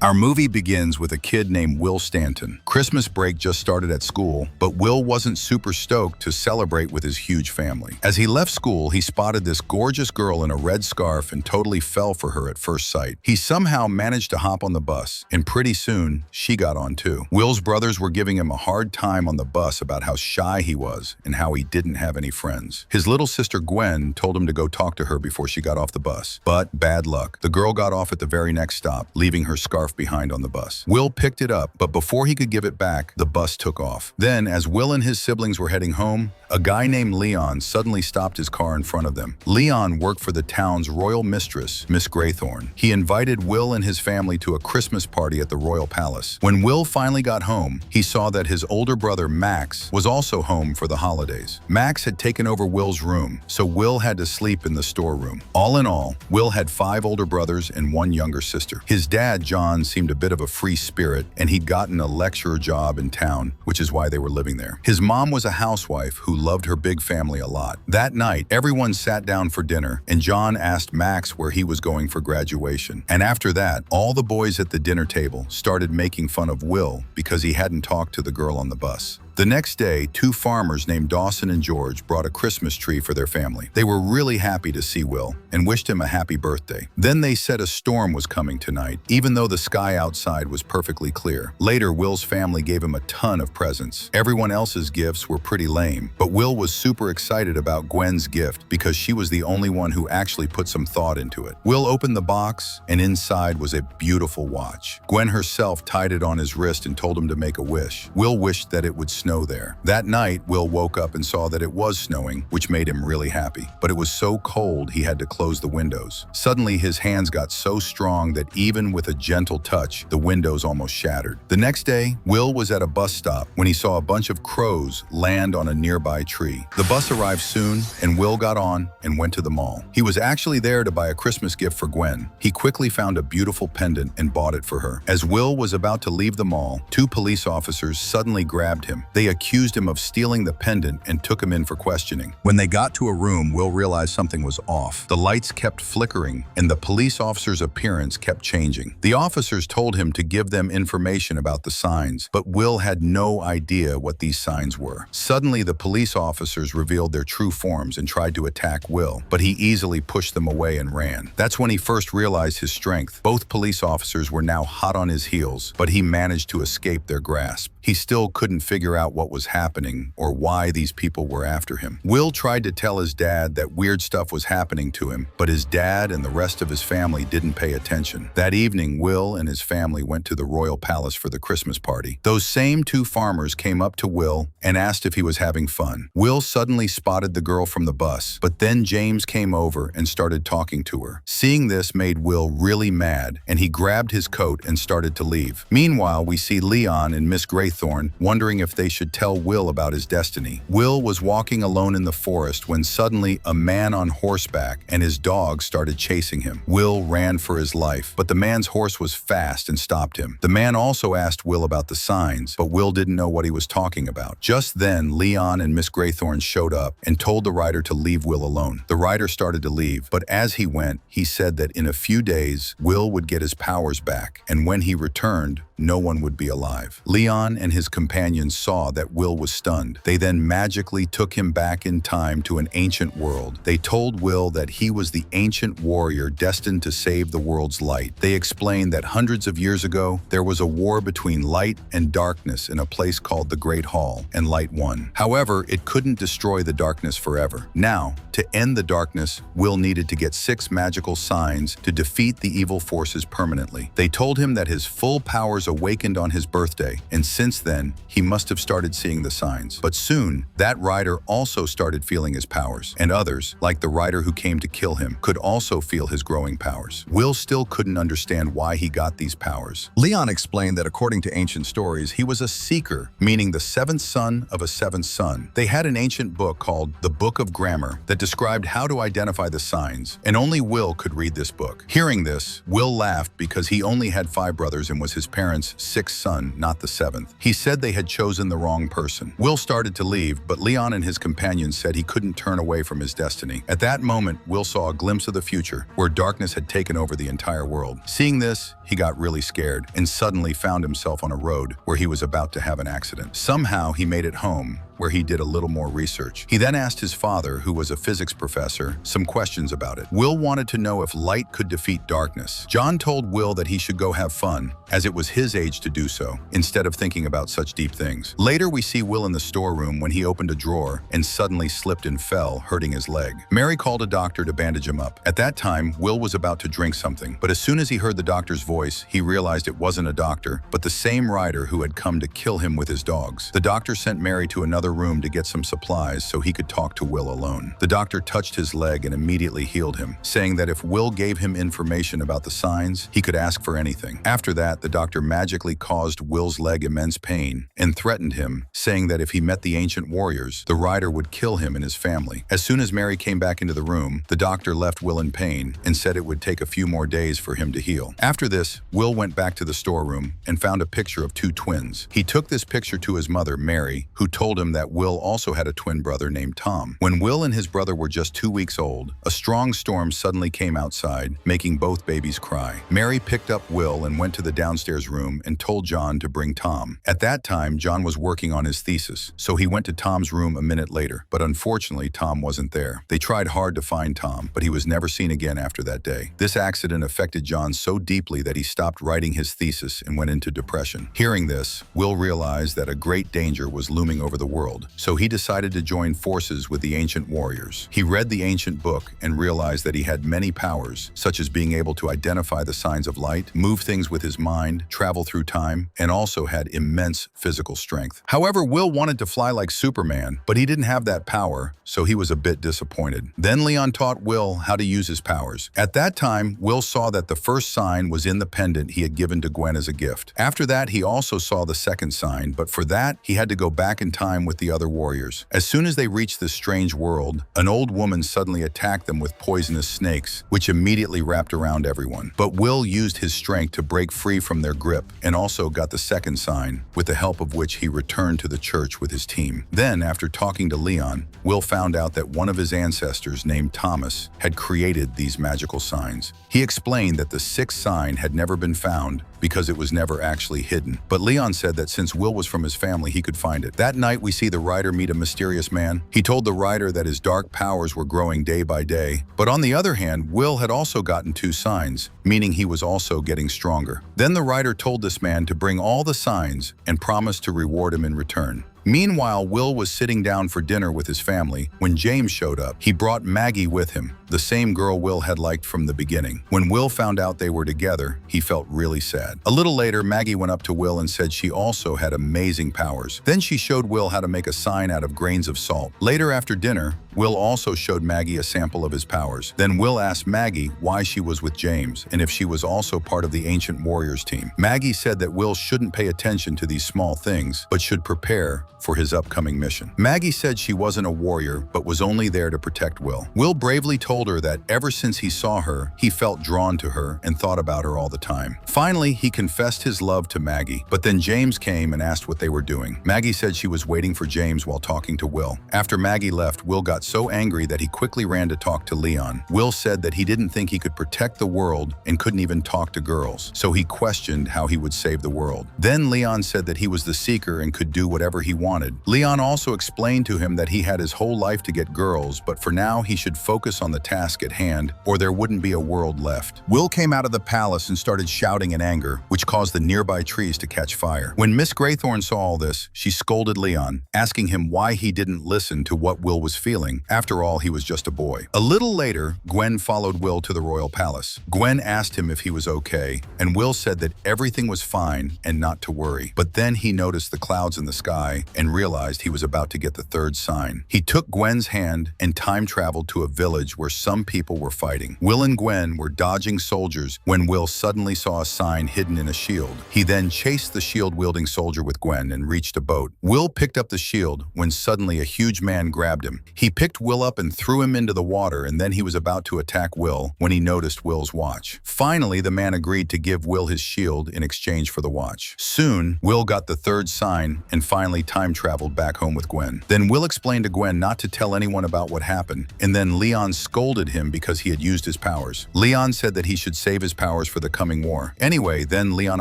Our movie begins with a kid named Will Stanton. Christmas break just started at school, but Will wasn't super stoked to celebrate with his huge family. As he left school, he spotted this gorgeous girl in a red scarf and totally fell for her at first sight. He somehow managed to hop on the bus, and pretty soon, she got on too. Will's brothers were giving him a hard time on the bus about how shy he was and how he didn't have any friends. His little sister Gwen told him to go talk to her before she got off the bus. But bad luck. The girl got off at the very next stop, leaving her scarf behind on the bus. Will picked it up, but before he could give it back, the bus took off. Then, as Will and his siblings were heading home, a guy named Leon suddenly stopped his car in front of them. Leon worked for the town's royal mistress, Miss Graythorne. He invited Will and his family to a Christmas party at the royal palace. When Will finally got home, he saw that his older brother Max was also home for the holidays. Max had taken over Will's room, so Will had to sleep in the storeroom. All in all, Will had 5 older brothers and 1 younger sister. His dad, John, seemed a bit of a free spirit, and he'd gotten a lecturer job in town, which is why they were living there. His mom was a housewife who loved her big family a lot. That night, everyone sat down for dinner, and John asked Max where he was going for graduation. And after that, all the boys at the dinner table started making fun of Will because he hadn't talked to the girl on the bus. The next day, 2 farmers named Dawson and George brought a Christmas tree for their family. They were really happy to see Will and wished him a happy birthday. Then they said a storm was coming tonight, even though the sky outside was perfectly clear. Later, Will's family gave him a ton of presents. Everyone else's gifts were pretty lame, but Will was super excited about Gwen's gift because she was the only one who actually put some thought into it. Will opened the box, and inside was a beautiful watch. Gwen herself tied it on his wrist and told him to make a wish. Will wished that it would snow there. That night, Will woke up and saw that it was snowing, which made him really happy. But it was so cold he had to close the windows. Suddenly, his hands got so strong that even with a gentle touch, the windows almost shattered. The next day, Will was at a bus stop when he saw a bunch of crows land on a nearby tree. The bus arrived soon, and Will got on and went to the mall. He was actually there to buy a Christmas gift for Gwen. He quickly found a beautiful pendant and bought it for her. As Will was about to leave the mall, 2 police officers suddenly grabbed him. They accused him of stealing the pendant and took him in for questioning. When they got to a room, Will realized something was off. The lights kept flickering, and the police officer's appearance kept changing. The officers told him to give them information about the signs, but Will had no idea what these signs were. Suddenly, the police officers revealed their true forms and tried to attack Will, but he easily pushed them away and ran. That's when he first realized his strength. Both police officers were now hot on his heels, but he managed to escape their grasp. He still couldn't figure out what was happening or why these people were after him. Will tried to tell his dad that weird stuff was happening to him, but his dad and the rest of his family didn't pay attention. That evening, Will and his family went to the royal palace for the Christmas party. Those same 2 farmers came up to Will and asked if he was having fun. Will suddenly spotted the girl from the bus, but then James came over and started talking to her. Seeing this made Will really mad, and he grabbed his coat and started to leave. Meanwhile, we see Leon and Miss Graythorne wondering if they should tell Will about his destiny. Will was walking alone in the forest when suddenly a man on horseback and his dog started chasing him. Will ran for his life, but the man's horse was fast and stopped him. The man also asked Will about the signs, but Will didn't know what he was talking about. Just then, Leon and Miss Graythorne showed up and told the rider to leave Will alone. The rider started to leave, but as he went, he said that in a few days, Will would get his powers back, and when he returned, no one would be alive. Leon and his companions saw that Will was stunned. They then magically took him back in time to an ancient world. They told Will that he was the ancient warrior destined to save the world's light. They explained that hundreds of years ago, there was a war between light and darkness in a place called the Great Hall, and light won. However, it couldn't destroy the darkness forever. Now, to end the darkness, Will needed to get 6 magical signs to defeat the evil forces permanently. They told him that his full powers awakened on his birthday, and since then, he must have started seeing the signs. But soon, that rider also started feeling his powers, and others, like the rider who came to kill him, could also feel his growing powers. Will still couldn't understand why he got these powers. Leon explained that according to ancient stories, he was a seeker, meaning the 7th son of a 7th son. They had an ancient book called the Book of Grammar that described how to identify the signs, and only Will could read this book. Hearing this, Will laughed because he only had 5 brothers and was his parents' parents' sixth son, not the seventh. He said they had chosen the wrong person. Will started to leave, but Leon and his companions said he couldn't turn away from his destiny. At that moment, Will saw a glimpse of the future, where darkness had taken over the entire world. Seeing this, he got really scared and suddenly found himself on a road where he was about to have an accident. Somehow, he made it home, where he did a little more research. He then asked his father, who was a physics professor, some questions about it. Will wanted to know if light could defeat darkness. John told Will that he should go have fun, as it was his age to do so, instead of thinking about such deep things. Later, we see Will in the storeroom when he opened a drawer and suddenly slipped and fell, hurting his leg. Mary called a doctor to bandage him up. At that time, Will was about to drink something, but as soon as he heard the doctor's voice, he realized it wasn't a doctor, but the same rider who had come to kill him with his dogs. The doctor sent Mary to another room to get some supplies so he could talk to Will alone. The doctor touched his leg and immediately healed him, saying that if Will gave him information about the signs, he could ask for anything. After that, the doctor magically caused Will's leg immense pain and threatened him, saying that if he met the ancient warriors, the rider would kill him and his family. As soon as Mary came back into the room, the doctor left Will in pain and said it would take a few more days for him to heal. After this, Will went back to the storeroom and found a picture of two twins. He took this picture to his mother, Mary, who told him that Will also had a twin brother named Tom. When Will and his brother were just 2 weeks old, a strong storm suddenly came outside, making both babies cry. Mary picked up Will and went to the downstairs room and told John to bring Tom. At that time, John was working on his thesis, so he went to Tom's room a minute later, but unfortunately, Tom wasn't there. They tried hard to find Tom, but he was never seen again after that day. This accident affected John so deeply that he stopped writing his thesis and went into depression. Hearing this, Will realized that a great danger was looming over the world, so he decided to join forces with the ancient warriors. He read the ancient book and realized that he had many powers, such as being able to identify the signs of light, move things with his mind, travel through time, and also had immense physical strength. However, Will wanted to fly like Superman, but he didn't have that power, so he was a bit disappointed. Then Leon taught Will how to use his powers. At that time, Will saw that the first sign was in the pendant he had given to Gwen as a gift. After that, he also saw the second sign, but for that, he had to go back in time with the other warriors. As soon as they reached this strange world, an old woman suddenly attacked them with poisonous snakes, which immediately wrapped around everyone. But Will used his strength to break free from their grip and also got the second sign, with the help of which he returned to the church with his team. Then, after talking to Leon, Will found out that one of his ancestors, named Thomas, had created these magical signs. He explained that the sixth sign had never been found because it was never actually hidden. But Leon said that since Will was from his family, he could find it. That night, we see the rider meet a mysterious man. He told the rider that his dark powers were growing day by day. But on the other hand, Will had also gotten two signs, meaning he was also getting stronger. Then the rider told this man to bring all the signs and promised to reward him in return. Meanwhile, Will was sitting down for dinner with his family when James showed up. He brought Maggie with him, the same girl Will had liked from the beginning. When Will found out they were together, he felt really sad. A little later, Maggie went up to Will and said she also had amazing powers. Then she showed Will how to make a sign out of grains of salt. Later after dinner, Will also showed Maggie a sample of his powers. Then Will asked Maggie why she was with James and if she was also part of the Ancient Warriors team. Maggie said that Will shouldn't pay attention to these small things, but should prepare for his upcoming mission. Maggie said she wasn't a warrior, but was only there to protect Will. Will bravely told her that ever since he saw her, he felt drawn to her and thought about her all the time. Finally, he confessed his love to Maggie, but then James came and asked what they were doing. Maggie said she was waiting for James while talking to Will. After Maggie left, Will got so angry that he quickly ran to talk to Leon. Will said that he didn't think he could protect the world and couldn't even talk to girls, so he questioned how he would save the world. Then Leon said that he was the seeker and could do whatever he wanted. Leon also explained to him that he had his whole life to get girls, but for now he should focus on the task at hand, or there wouldn't be a world left. Will came out of the palace and started shouting in anger, which caused the nearby trees to catch fire. When Miss Graythorne saw all this, she scolded Leon, asking him why he didn't listen to what Will was feeling. After all, he was just a boy. A little later, Gwen followed Will to the royal palace. Gwen asked him if he was okay, and Will said that everything was fine and not to worry. But then he noticed the clouds in the sky and realized he was about to get the third sign. He took Gwen's hand and time traveled to a village where some people were fighting. Will and Gwen were dodging soldiers when Will suddenly saw a sign hidden in a shield. He then chased the shield-wielding soldier with Gwen and reached a boat. Will picked up the shield when suddenly a huge man grabbed him. He picked Will up and threw him into the water, and then he was about to attack Will when he noticed Will's watch. Finally, the man agreed to give Will his shield in exchange for the watch. Soon, Will got the third sign and finally time traveled back home with Gwen. Then Will explained to Gwen not to tell anyone about what happened, and then Leon scolded him because he had used his powers. Leon said that he should save his powers for the coming war. Anyway, then Leon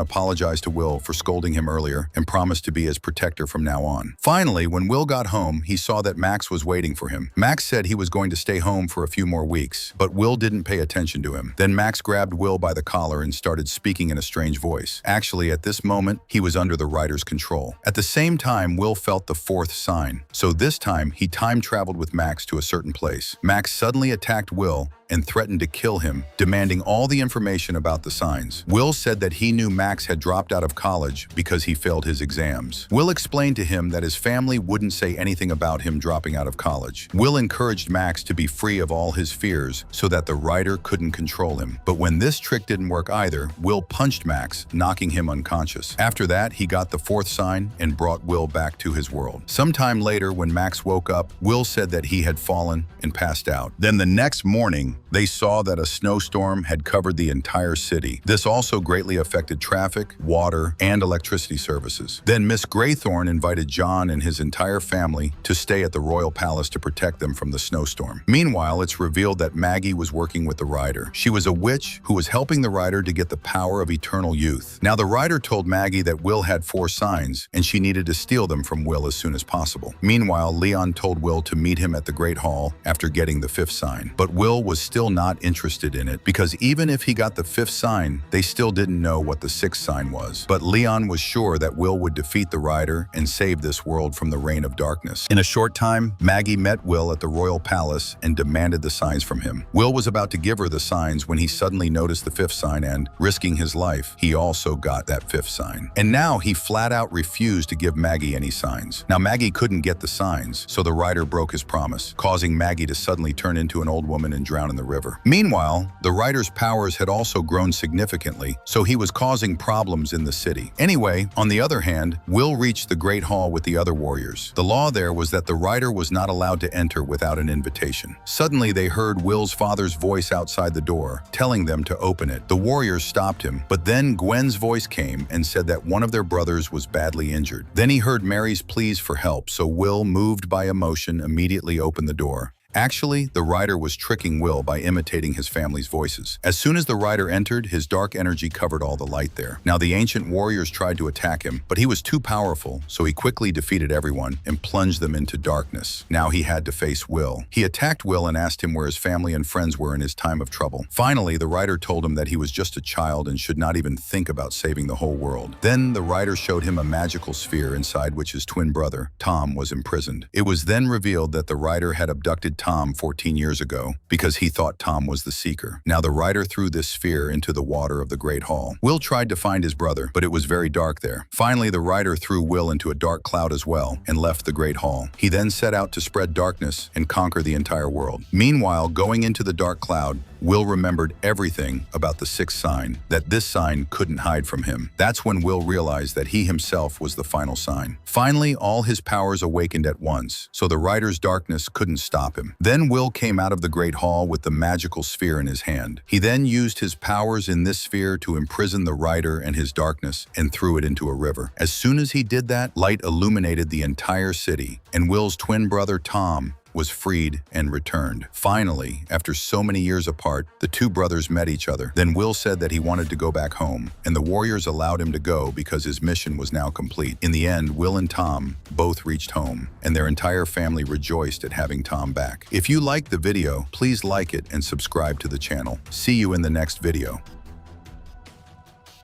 apologized to Will for scolding him earlier and promised to be his protector from now on. Finally, when Will got home, he saw that Max was waiting for him. Max said he was going to stay home for a few more weeks, but Will didn't pay attention to him. Then Max grabbed Will by the collar and started speaking in a strange voice. Actually, at this moment, he was under the writer's control. At the same time, Will felt the fourth sign. So this time, he time traveled with Max to a certain place. Max suddenly attacked Will and threatened to kill him, demanding all the information about the signs. Will said that he knew Max had dropped out of college because he failed his exams. Will explained to him that his family wouldn't say anything about him dropping out of college. Will encouraged Max to be free of all his fears so that the writer couldn't control him. But when this trick didn't work either, Will punched Max, knocking him unconscious. After that, he got the fourth sign and brought Will back to his world. Sometime later, when Max woke up, Will said that he had fallen and passed out. Then the next morning, they saw that a snowstorm had covered the entire city. This also greatly affected traffic, water, and electricity services. Then Miss Graythorne invited John and his entire family to stay at the royal palace to protect them from the snowstorm. Meanwhile, it's revealed that Maggie was working with the writer. She was a witch who was helping the writer to get the power of eternal youth. Now, the writer told Maggie that Will had 4 signs, and she needed to steal them from Will as soon as possible. Meanwhile, Leon told Will to meet him at the Great Hall after getting the 5th sign. But Will was still not interested in it because even if he got the 5th sign, they still didn't know what the 6th sign was. But Leon was sure that Will would defeat the writer and save this world from the reign of darkness. In a short time, Maggie met Will at the royal palace and demanded the signs from him. Will was about to give her the signs when he suddenly noticed the 5th sign and, risking his life, he also got that 5th sign. And now he flat out refused to give Maggie any signs. Now Maggie couldn't get the signs, so the writer broke his promise, causing Maggie to suddenly turn into an old woman and drown in the river. Meanwhile, the writer's powers had also grown significantly, so he was causing problems in the city. Anyway, on the other hand, Will reached the Great Hall with the other warriors. The law there was that the writer was not allowed to enter without an invitation. Suddenly, they heard Will's father's voice outside the door, telling them to open it. The warriors stopped him, but then Gwen's voice came and said that one of their brothers was badly injured. Then he heard Mary's pleas for help, so Will, moved by emotion, immediately opened the door. Actually, the writer was tricking Will by imitating his family's voices. As soon as the writer entered, his dark energy covered all the light there. Now, the ancient warriors tried to attack him, but he was too powerful, so he quickly defeated everyone and plunged them into darkness. Now he had to face Will. He attacked Will and asked him where his family and friends were in his time of trouble. Finally, the writer told him that he was just a child and should not even think about saving the whole world. Then the writer showed him a magical sphere inside which his twin brother, Tom, was imprisoned. It was then revealed that the writer had abducted Tom 14 years ago because he thought Tom was the seeker. Now the writer threw this sphere into the water of the Great Hall. Will tried to find his brother, but it was very dark there. Finally, the writer threw Will into a dark cloud as well and left the Great Hall. He then set out to spread darkness and conquer the entire world. Meanwhile, going into the dark cloud, Will remembered everything about the 6th sign, that this sign couldn't hide from him. That's when Will realized that he himself was the final sign. Finally, all his powers awakened at once, so the writer's darkness couldn't stop him. Then Will came out of the Great Hall with the magical sphere in his hand. He then used his powers in this sphere to imprison the writer and his darkness and threw it into a river. As soon as he did that, light illuminated the entire city, and Will's twin brother Tom was freed and returned. Finally, after so many years apart, the two brothers met each other. Then Will said that he wanted to go back home, and the warriors allowed him to go because his mission was now complete. In the end, Will and Tom both reached home, and their entire family rejoiced at having Tom back. If you liked the video, please like it and subscribe to the channel. See you in the next video.